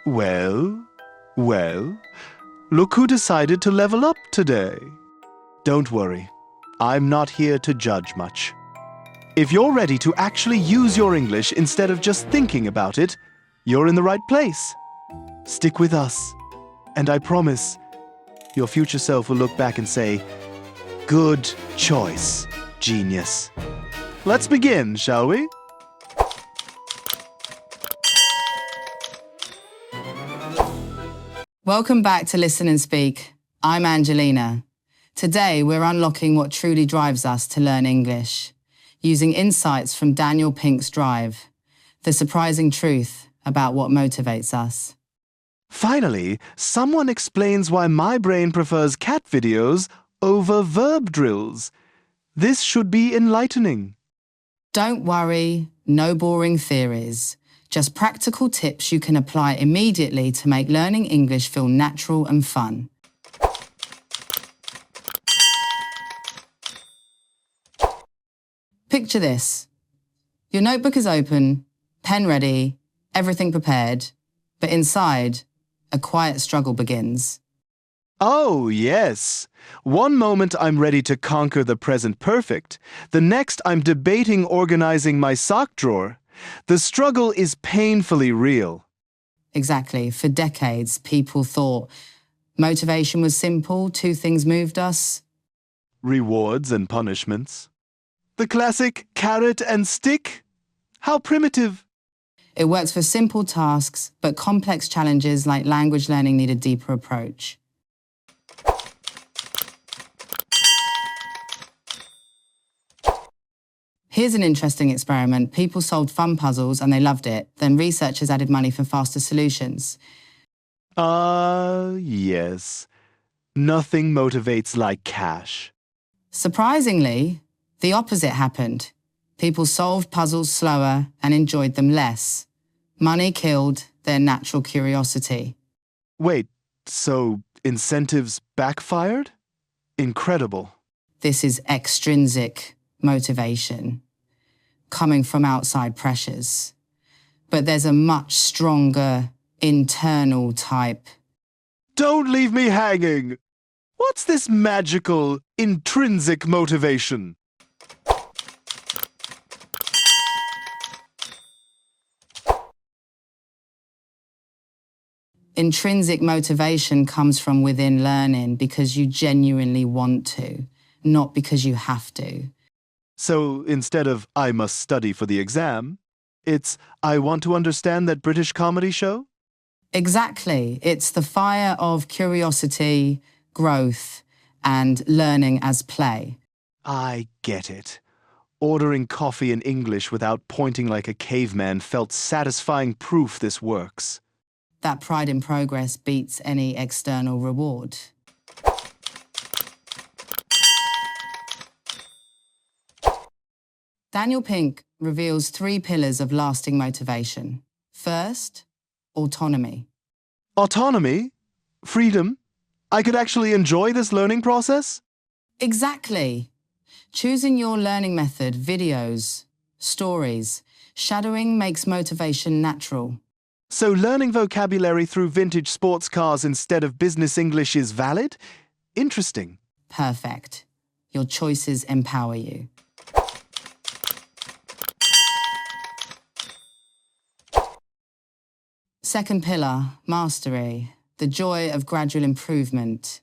Well, well, look who decided to level up today. Don't worry, I'm not here to judge much. If you're ready to actually use your English instead of just thinking about it, you're in the right place. Stick with us, and I promise, your future self will look back and say, "Good choice, genius." Let's begin, shall we? Welcome back to Listen and Speak. I'm Angelina. Today, we're unlocking what truly drives us to learn English, using insights from Daniel Pink's Drive, the surprising truth about what motivates us. Finally, someone explains why my brain prefers cat videos over verb drills. This should be enlightening. Don't worry, no boring theories. Just practical tips you can apply immediately to make learning English feel natural and fun. Picture this. Your notebook is open, pen ready, everything prepared, but inside, a quiet struggle begins. Oh, yes. One moment I'm ready to conquer the present perfect. The next I'm debating organizing my sock drawer. The struggle is painfully real. Exactly. For decades, people thought motivation was simple, two things moved us. Rewards and punishments. The classic carrot and stick? How primitive. It works for simple tasks, but complex challenges like language learning need a deeper approach. Here's an interesting experiment. People solved fun puzzles and they loved it. Then researchers added money for faster solutions. Yes. Nothing motivates like cash. Surprisingly, the opposite happened. People solved puzzles slower and enjoyed them less. Money killed their natural curiosity. Wait, so incentives backfired? Incredible. This is extrinsic motivation, coming from outside pressures. But there's a much stronger internal type. Don't leave me hanging! What's this magical, intrinsic motivation? Intrinsic motivation comes from within learning because you genuinely want to, not because you have to. So instead of "I must study for the exam," it's "I want to understand that British comedy show"? Exactly. It's the fire of curiosity, growth, and learning as play. I get it. Ordering coffee in English without pointing like a caveman felt satisfying proof this works. That pride in progress beats any external reward. Daniel Pink reveals 3 pillars of lasting motivation. First, autonomy. Autonomy? Freedom? I could actually enjoy this learning process? Exactly. Choosing your learning method, videos, stories, shadowing makes motivation natural. So learning vocabulary through vintage sports cars instead of business English is valid? Interesting. Perfect. Your choices empower you. Second pillar, mastery, the joy of gradual improvement.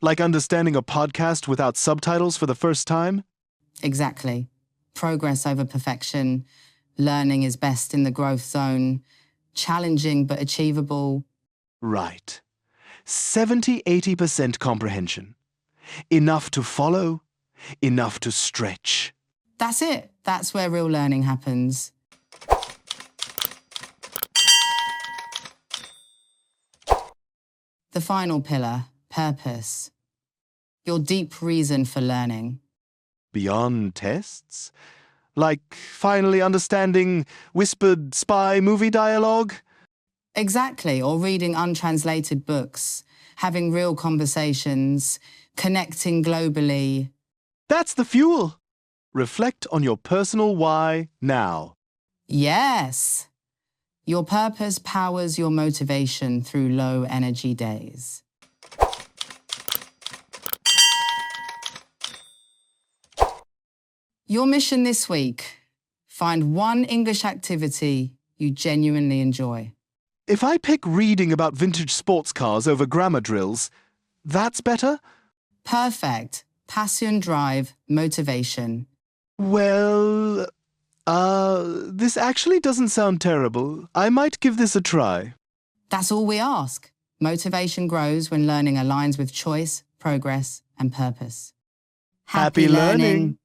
Like understanding a podcast without subtitles for the first time? Exactly. Progress over perfection. Learning is best in the growth zone. Challenging but achievable. Right. 70–80% comprehension. Enough to follow, enough to stretch. That's it. That's where real learning happens. The final pillar, purpose. Your deep reason for learning. Beyond tests? Like finally understanding whispered spy movie dialogue? Exactly, or reading untranslated books, having real conversations, connecting globally. That's the fuel. Reflect on your personal why now. Yes. Your purpose powers your motivation through low energy days. Your mission this week: find one English activity you genuinely enjoy. If I pick reading about vintage sports cars over grammar drills, that's better? Perfect. Passion, drive, motivation. Well, this actually doesn't sound terrible. I might give this a try. That's all we ask. Motivation grows when learning aligns with choice, progress, and purpose. Happy learning.